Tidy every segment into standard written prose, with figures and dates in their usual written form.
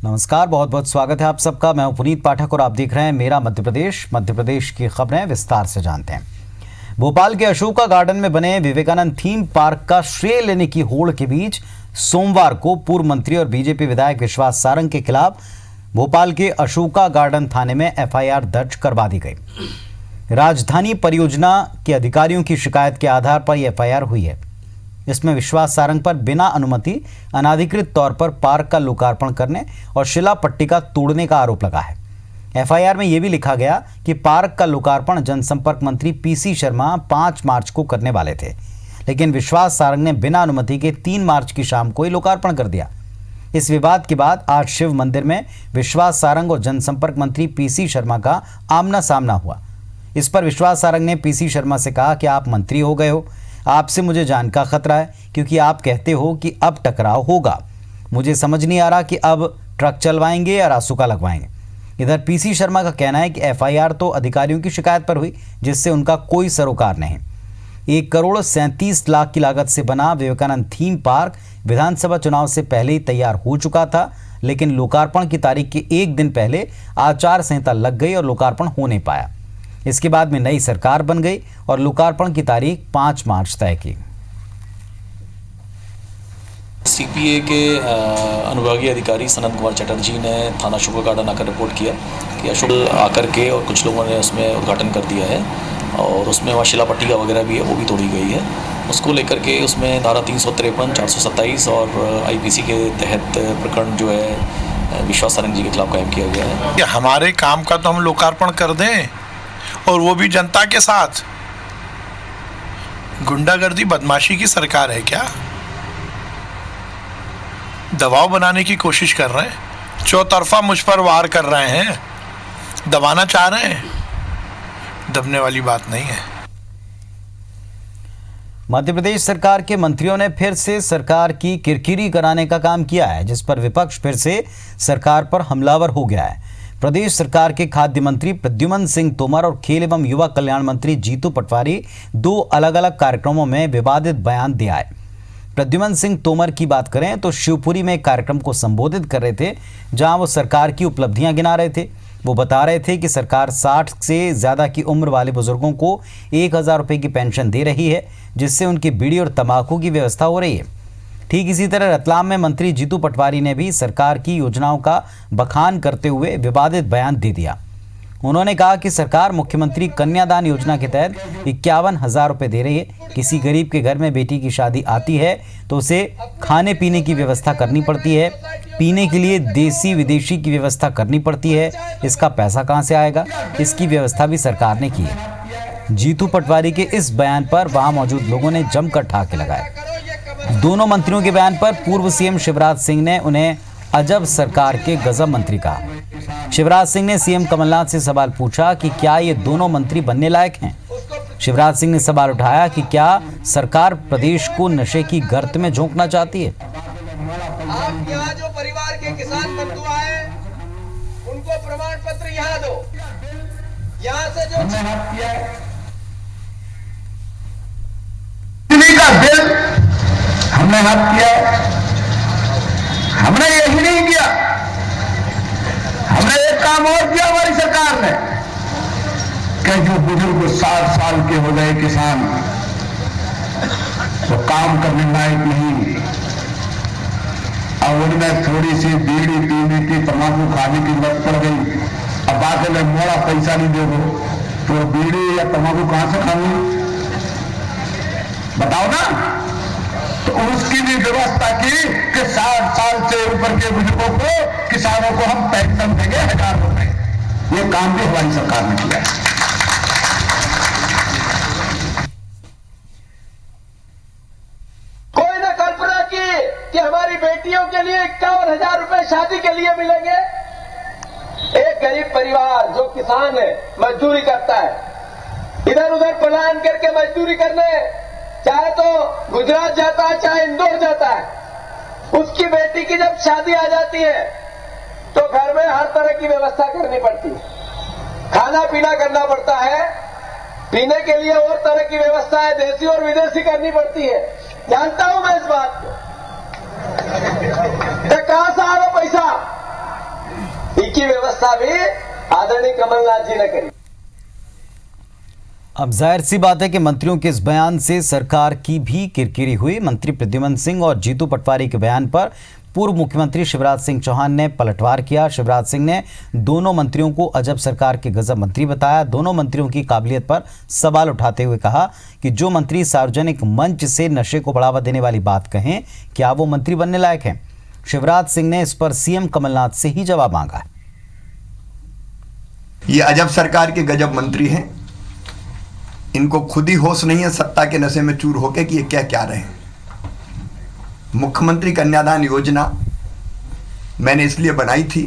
नमस्कार, बहुत बहुत स्वागत है आप सबका। मैं हूं पुनीत पाठक और आप देख रहे हैं मेरा मध्य प्रदेश की खबरें विस्तार से जानते हैं। भोपाल के अशोका गार्डन में बने विवेकानंद थीम पार्क का श्रेय लेने की होड़ के बीच सोमवार को पूर्व मंत्री और बीजेपी विधायक विश्वास सारंग के खिलाफ भोपाल के अशोका गार्डन थाने में एफआईआर दर्ज करवा दी गई। राजधानी परियोजना के अधिकारियों की शिकायत के आधार पर यह एफआईआर हुई है। इसमें विश्वास सारंग पर बिना अनुमति अनाधिकृत तौर पर पार्क का लोकार्पण करने और शिला पट्टिका तोड़ने का आरोप लगा है। एफआईआर में यह भी लिखा गया कि पार्क का लोकार्पण जनसंपर्क मंत्री पीसी शर्मा 5 मार्च को करने वाले थे, लेकिन विश्वास सारंग ने बिना अनुमति के 3 मार्च की शाम को ही लोकार्पण कर दिया। इस विवाद के बाद आज शिव मंदिर में विश्वास सारंग और जनसंपर्क मंत्री पीसी शर्मा का आमना सामना हुआ। इस पर विश्वास सारंग ने पीसी शर्मा से कहा कि आप मंत्री हो गए हो, आपसे मुझे जान का खतरा है, क्योंकि आप कहते हो कि अब टकराव होगा। मुझे समझ नहीं आ रहा कि अब ट्रक चलवाएंगे या रासुका लगवाएंगे। इधर पीसी शर्मा का कहना है कि एफआईआर तो अधिकारियों की शिकायत पर हुई, जिससे उनका कोई सरोकार नहीं। 1,37,00,000 की लागत से बना विवेकानंद थीम पार्क विधानसभा चुनाव से पहले ही तैयार हो चुका था, लेकिन लोकार्पण की तारीख के 1 दिन पहले आचार संहिता लग गई और लोकार्पण हो नहीं पाया। इसके बाद में नई सरकार बन गई और लोकार्पण की तारीख 5 मार्च तय की। सीपीए के अनुविभागीय अधिकारी सनत कुमार चटर्जी ने थाना अशोका गार्डन आकर रिपोर्ट किया कि अशोक आकर के और कुछ लोगों ने उसमें उद्घाटन कर दिया है और उसमें वहाँ शिला पट्टिका वगैरह भी है, वो भी तोड़ी गई है। उसको लेकर के उसमें धारा 353, 427 और आईपीसी के तहत प्रकरण जो है विश्वास सारंग जी के खिलाफ कायम किया गया है। कि हमारे काम का तो हम लोकार्पण कर दें, और वो भी जनता के साथ। गुंडागर्दी बदमाशी की सरकार है क्या? दबाव बनाने की कोशिश कर रहे हैं, चौतरफा मुझ पर वार कर रहे हैं, दबाना चाह रहे हैं। दबने वाली बात नहीं है। मध्य प्रदेश सरकार के मंत्रियों ने फिर से सरकार की किरकिरी कराने का काम किया है, जिस पर विपक्ष फिर से सरकार पर हमलावर हो गया है। प्रदेश सरकार के खाद्य मंत्री प्रद्युमन सिंह तोमर और खेल एवं युवा कल्याण मंत्री जीतू पटवारी 2 अलग अलग कार्यक्रमों में विवादित बयान दिया है। प्रद्युमन सिंह तोमर की बात करें तो शिवपुरी में एक कार्यक्रम को संबोधित कर रहे थे, जहां वो सरकार की उपलब्धियां गिना रहे थे। वो बता रहे थे कि सरकार 60 से ज़्यादा की उम्र वाले बुजुर्गों को 1,000 रुपये की पेंशन दे रही है, जिससे उनकी बीड़ी और तंबाकू की व्यवस्था हो रही है। ठीक इसी तरह रतलाम में मंत्री जीतू पटवारी ने भी सरकार की योजनाओं का बखान करते हुए विवादित बयान दे दिया। उन्होंने कहा कि सरकार मुख्यमंत्री कन्यादान योजना के तहत 51,000 रुपये दे रही है। किसी गरीब के घर में बेटी की शादी आती है तो उसे खाने पीने की व्यवस्था करनी पड़ती है, पीने के लिए देसी विदेशी की व्यवस्था करनी पड़ती है। इसका पैसा कहाँ से आएगा? इसकी व्यवस्था भी सरकार ने की है। जीतू पटवारी के इस बयान पर वहां मौजूद लोगों ने जमकर ठहाके लगाए। दोनों मंत्रियों के बयान पर पूर्व सीएम शिवराज सिंह ने उन्हें अजब सरकार के गजब मंत्री कहा। शिवराज सिंह ने सीएम कमलनाथ से सवाल पूछा कि क्या ये दोनों मंत्री बनने लायक हैं। शिवराज सिंह ने सवाल उठाया कि क्या सरकार प्रदेश को नशे की गर्त में झोंकना चाहती है। आप यहाँ जो परिवार के किसान बंधु आए, उनको प्रमाण पत्र यहाँ दो। यहाँ से जो हमने हाथ किया, हमने यही नहीं किया, हमने एक काम और किया हमारी सरकार ने कि जो बुजुर्ग 60 साल के हो गए किसान वो काम करने लायक नहीं, और उनमें थोड़ी सी बीड़ी पीने की, तंबाकू खाने की लत पड़ गई। अब आके मैं मोड़ा पैसा नहीं दोगे तो बीड़ी या तंबाकू कहां से खाऊंगी? बताओ ना। तो उसकी भी व्यवस्था की कि 60 साल से ऊपर के बुजुर्गों को, किसानों को हम पेंशन देंगे 1,000 रुपए। ये काम भी हमारी सरकार ने किया है। कोई ने कल्पना की कि हमारी बेटियों के लिए 51,000 रुपए शादी के लिए मिलेंगे। एक गरीब परिवार जो किसान है, मजदूरी करता है, इधर उधर पलायन करके मजदूरी करने, चाहे तो गुजरात जाता है चाहे इंदौर जाता है, उसकी बेटी की जब शादी आ जाती है तो घर में हर तरह की व्यवस्था करनी पड़ती है, खाना पीना करना पड़ता है, पीने के लिए और तरह की व्यवस्था है, देसी और विदेशी करनी पड़ती है। जानता हूं मैं इस बात को। कहां से आवे पैसा? उसकी व्यवस्था भी आदरणीय कमलनाथ जी ने करी। अब जाहिर सी बात है कि मंत्रियों के इस बयान से सरकार की भी किरकिरी हुई। मंत्री प्रद्युमन सिंह और जीतू पटवारी के बयान पर पूर्व मुख्यमंत्री शिवराज सिंह चौहान ने पलटवार किया। शिवराज सिंह ने दोनों मंत्रियों को अजब सरकार के गजब मंत्री बताया। दोनों मंत्रियों की काबिलियत पर सवाल उठाते हुए कहा कि जो मंत्री सार्वजनिक मंच से नशे को बढ़ावा देने वाली बात कहें, क्या वो मंत्री बनने लायक हैं? शिवराज सिंह ने इस पर सीएम कमलनाथ से ही जवाब मांगा। ये अजब सरकार के गजब मंत्री हैं। इनको खुद ही होश नहीं है सत्ता के नशे में चूर होके कि ये क्या रहे हैं। मुख्यमंत्री कन्यादान योजना मैंने इसलिए बनाई थी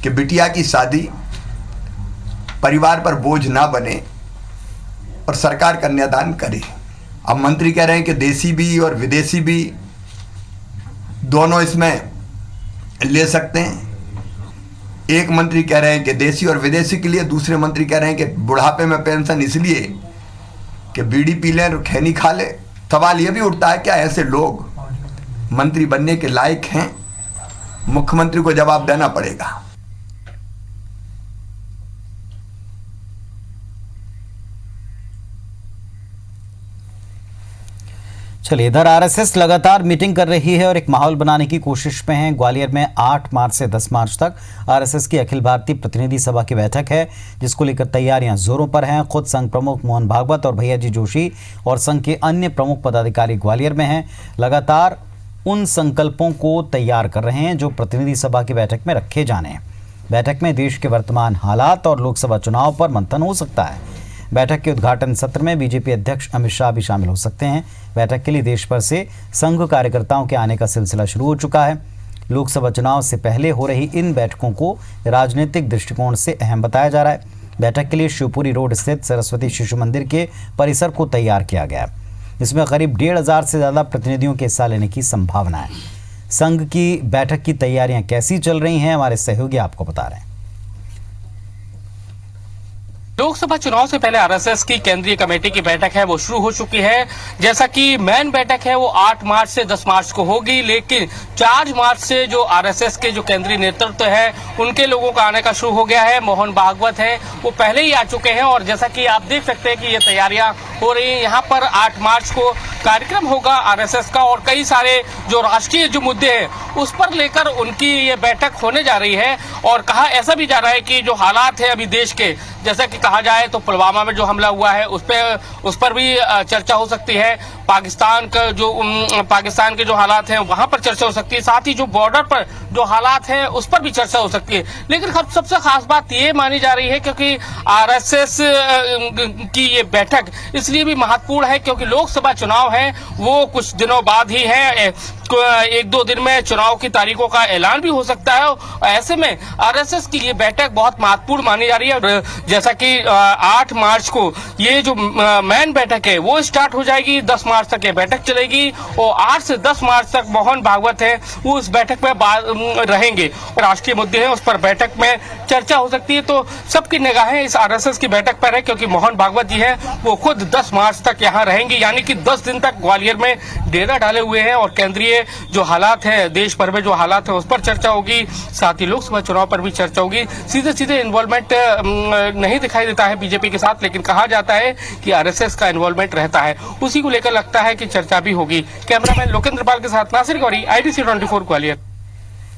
कि बिटिया की शादी परिवार पर बोझ ना बने और सरकार कन्यादान करे। अब मंत्री कह रहे हैं कि देसी भी और विदेशी भी दोनों इसमें ले सकते हैं। एक मंत्री कह रहे हैं कि देसी और विदेशी के लिए, दूसरे मंत्री कह रहे हैं कि बुढ़ापे में पेंशन इसलिए कि बीड़ी पी लें और खैनी खा ले। सवाल यह भी उठता है क्या ऐसे लोग मंत्री बनने के लायक हैं? मुख्यमंत्री को जवाब देना पड़ेगा। चलिए, इधर आरएसएस लगातार मीटिंग कर रही है और एक माहौल बनाने की कोशिश में है। ग्वालियर में 8 मार्च से 10 मार्च तक आरएसएस की अखिल भारतीय प्रतिनिधि सभा की बैठक है, जिसको लेकर तैयारियां जोरों पर हैं। खुद संघ प्रमुख मोहन भागवत और भैयाजी जोशी और संघ के अन्य प्रमुख पदाधिकारी ग्वालियर में हैं। लगातार उन संकल्पों को तैयार कर रहे हैं जो प्रतिनिधि सभा की बैठक में रखे जाने हैं। बैठक में देश के वर्तमान हालात और लोकसभा चुनाव पर मंथन हो सकता है। बैठक के उद्घाटन सत्र में बीजेपी अध्यक्ष अमित शाह भी शामिल हो सकते हैं। बैठक के लिए देश भर से संघ कार्यकर्ताओं के आने का सिलसिला शुरू हो चुका है। लोकसभा चुनाव से पहले हो रही इन बैठकों को राजनीतिक दृष्टिकोण से अहम बताया जा रहा है। बैठक के लिए शिवपुरी रोड स्थित सरस्वती शिशु मंदिर के परिसर को तैयार किया गया है। इसमें करीब 1,500 से ज़्यादा प्रतिनिधियों के हिस्सा लेने की संभावना है। संघ की बैठक की तैयारियां कैसी चल रही हैं, हमारे सहयोगी आपको बता रहे हैं। लोकसभा चुनाव से पहले आरएसएस की केंद्रीय कमेटी की बैठक है वो शुरू हो चुकी है। जैसा कि मेन बैठक है वो 8 मार्च से 10 मार्च को होगी, लेकिन 4 मार्च से जो आरएसएस के जो केंद्रीय नेतृत्व है उनके लोगों का आने का शुरू हो गया है। मोहन भागवत है वो पहले ही आ चुके हैं और जैसा कि आप देख सकते हैं कि ये तैयारियां हो रही हैं। यहाँ पर 8 मार्च को कार्यक्रम होगा आरएसएस का और कई सारे जो राष्ट्रीय जो मुद्दे हैं उस पर लेकर उनकी ये बैठक होने जा रही है। और कहा ऐसा भी जा रहा है कि जो हालात है अभी देश के, जैसा कि कहा जाए तो पुलवामा में जो हमला हुआ है उस पर भी चर्चा हो सकती है। पाकिस्तान के जो हालात हैं वहां पर चर्चा हो सकती है। साथ ही जो बॉर्डर पर जो हालात हैं उस पर भी चर्चा हो सकती है। लेकिन सबसे खास बात ये मानी जा रही है क्योंकि आरएसएस की ये बैठक इसलिए भी महत्वपूर्ण है क्योंकि लोकसभा चुनाव है वो कुछ दिनों बाद ही है। 1-2 दिन में चुनाव की तारीखों का ऐलान भी हो सकता है। ऐसे में आरएसएस की ये बैठक बहुत महत्वपूर्ण मानी जा रही है। जैसा कि 8 मार्च को ये जो मेन बैठक है वो स्टार्ट हो जाएगी, 10 मार्च तक ये बैठक चलेगी और 8 से 10 मार्च तक मोहन भागवत है वो उस बैठक में रहेंगे। राष्ट्रीय मुद्दे हैं उस पर बैठक में चर्चा हो सकती है। तो सबकी निगाहें इस आरएसएस की बैठक पर है क्योंकि मोहन भागवत जी है वो खुद 10 मार्च तक यहाँ रहेंगे, यानी कि 10 दिन तक ग्वालियर में डेरा डाले हुए हैं और केंद्रीय जो हालात है, देश भर में जो हालात है उस पर चर्चा होगी। साथ ही लोकसभा चुनाव पर भी चर्चा होगी। सीधे इन्वॉल्वमेंट नहीं दिखाई देता है बीजेपी के साथ, लेकिन कहा जाता है कि आरएसएस का इन्वॉल्वमेंट रहता है। उसी को लेकर लगता है कि चर्चा भी होगी। कैमरामैन लोकेंद्र पाल के साथ नासिर गौरी, IDC 24 ग्वालियर।